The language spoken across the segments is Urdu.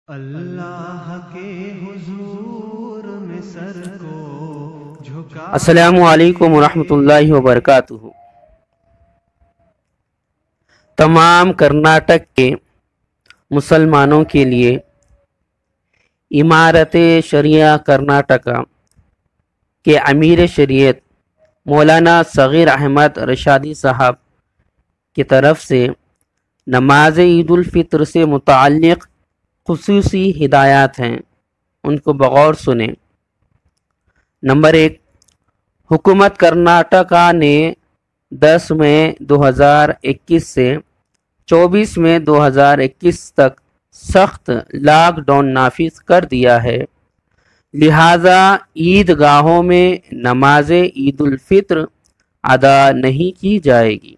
اللہ کے حضور میں سر کو جھکا۔ السلام علیکم ورحمۃ اللہ وبرکاتہ۔ تمام کرناٹک کے مسلمانوں کے لیے امارت شریعہ کرناٹکا کے امیر شریعت مولانا صغیر احمد رشادی صاحب کی طرف سے نماز عید الفطر سے متعلق خصوصی ہدایات ہیں، ان کو بغور سنیں۔ نمبر 1، حکومت کرناٹکا نے 10 مئی 2021 سے 24 مئی 2021 تک سخت لاک ڈاؤن نافذ کر دیا ہے، لہذا عید گاہوں میں نماز عید الفطر ادا نہیں کی جائے گی۔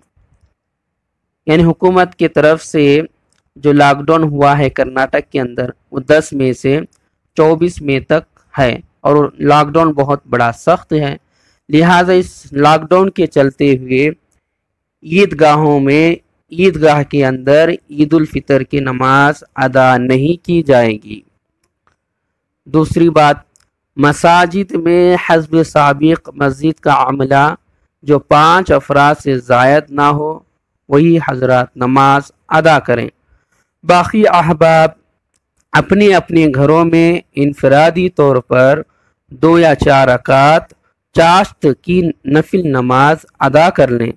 یعنی حکومت کی طرف سے جو لاک ڈاؤن ہوا ہے کرناٹک کے اندر وہ 10 مئی سے 24 مئی تک ہے، اور لاک ڈاؤن بہت بڑا سخت ہے، لہٰذا اس لاک ڈاؤن کے چلتے ہوئے عید گاہوں میں عید گاہ کے اندر عید الفطر کی نماز ادا نہیں کی جائے گی۔ دوسری بات، مساجد میں حسب سابق مسجد کا عملہ جو 5 افراد سے زائد نہ ہو وہی حضرات نماز ادا کریں، باقی احباب اپنے اپنے گھروں میں انفرادی طور پر 2 یا 4 رکعت چاشت کی نفل نماز ادا کر لیں۔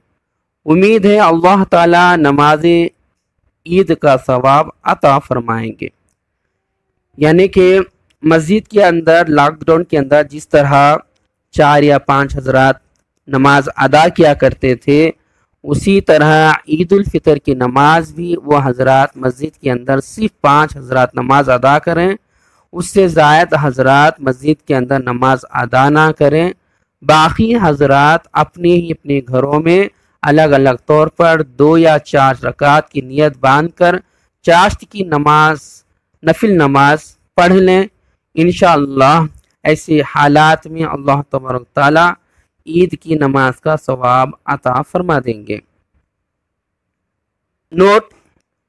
امید ہے اللہ تعالی نماز عید کا ثواب عطا فرمائیں گے۔ یعنی کہ مسجد کے اندر لاک ڈاؤن کے اندر جس طرح 4 یا 5 حضرات نماز ادا کیا کرتے تھے، اسی طرح عید الفطر کی نماز بھی وہ حضرات مسجد کے اندر صرف 5 حضرات نماز ادا کریں، اس سے زائد حضرات مسجد کے اندر نماز ادا نہ کریں، باقی حضرات اپنے ہی اپنے گھروں میں الگ الگ طور پر 2 یا 4 رکعت کی نیت باندھ کر چاشت کی نماز نفل نماز پڑھ لیں۔ انشاءاللہ ایسے حالات میں اللہ تبارک تعالی عید کی نماز کا ثواب عطا فرما دیں گے۔ نوٹ: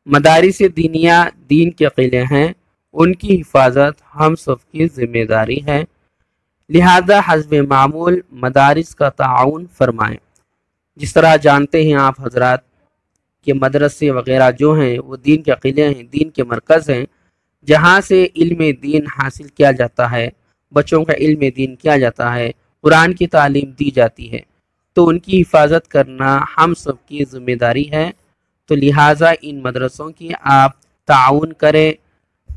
مدارس دینیہ دین کے قلعے ہیں، ان کی حفاظت ہم سب کی ذمہ داری ہے، لہذا حسب معمول مدارس کا تعاون فرمائیں۔ جس طرح جانتے ہیں آپ حضرات کہ مدرسے وغیرہ جو ہیں وہ دین کے قلعے ہیں، دین کے مرکز ہیں، جہاں سے علم دین حاصل کیا جاتا ہے، بچوں کا علم دین کیا جاتا ہے، قرآن کی تعلیم دی جاتی ہے، تو ان کی حفاظت کرنا ہم سب کی ذمہ داری ہے۔ تو لہٰذا ان مدرسوں کی آپ تعاون کریں،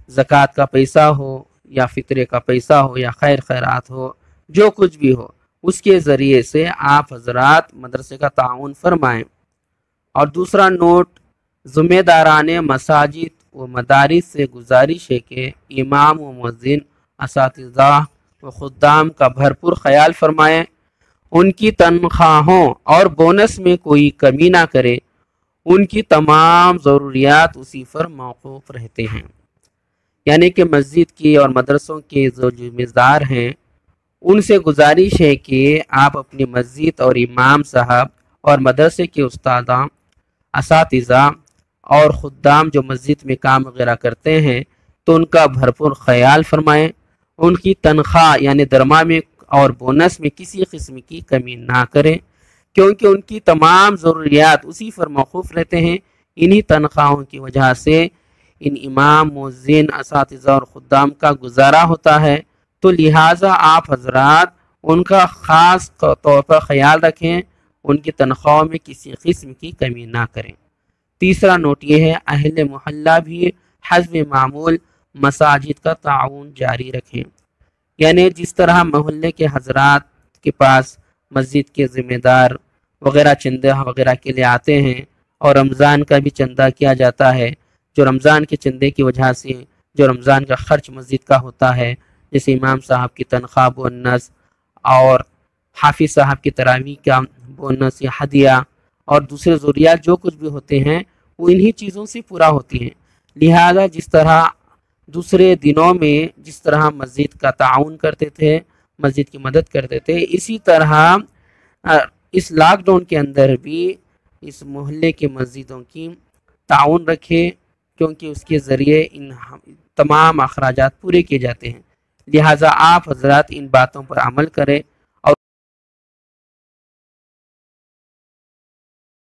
زکوٰۃ کا پیسہ ہو یا فطرے کا پیسہ ہو یا خیر خیرات ہو، جو کچھ بھی ہو اس کے ذریعے سے آپ حضرات مدرسے کا تعاون فرمائیں۔ اور دوسرا نوٹ: ذمہ داران مساجد و مدارس سے گزارش ہے کہ امام و مؤذن، اساتذہ و خدام کا بھرپور خیال فرمائیں، ان کی تنخواہوں اور بونس میں کوئی کمی نہ کرے، ان کی تمام ضروریات اسی پر موقوف رہتے ہیں۔ یعنی کہ مسجد کی اور مدرسوں کے جو ذمہ دار ہیں ان سے گزارش ہے کہ آپ اپنی مسجد اور امام صاحب اور مدرسے کے استادان، اساتذہ اور خدام جو مسجد میں کام وغیرہ کرتے ہیں تو ان کا بھرپور خیال فرمائیں، ان کی تنخواہ یعنی درما میں اور بونس میں کسی قسم کی کمی نہ کریں، کیونکہ ان کی تمام ضروریات اسی پر موقوف رہتے ہیں۔ انہی تنخواہوں کی وجہ سے ان امام، مؤذن، اساتذہ اور خدام کا گزارا ہوتا ہے، تو لہٰذا آپ حضرات ان کا خاص طور پر خیال رکھیں، ان کی تنخواہوں میں کسی قسم کی کمی نہ کریں۔ تیسرا نوٹ یہ ہے، اہل محلہ بھی حسب معمول مساجد کا تعاون جاری رکھیں۔ یعنی جس طرح محلے کے حضرات کے پاس مسجد کے ذمہ دار وغیرہ چندہ وغیرہ کے لیے آتے ہیں، اور رمضان کا بھی چندہ کیا جاتا ہے، جو رمضان کے چندے کی وجہ سے جو رمضان کا خرچ مسجد کا ہوتا ہے، جیسے امام صاحب کی تنخواہ، بونس، اور حافظ صاحب کی تراویح کا بونس یا ہدیہ اور دوسرے ضروریات جو کچھ بھی ہوتے ہیں وہ انہی چیزوں سے پورا ہوتی ہیں۔ لہذا جس طرح دوسرے دنوں میں جس طرح مسجد کا تعاون کرتے تھے، مسجد کی مدد کرتے تھے، اسی طرح اس لاک ڈاؤن کے اندر بھی اس محلے کی مسجدوں کی تعاون رکھے، کیونکہ اس کے ذریعے ان تمام اخراجات پورے کیے جاتے ہیں۔ لہٰذا آپ حضرات ان باتوں پر عمل کریں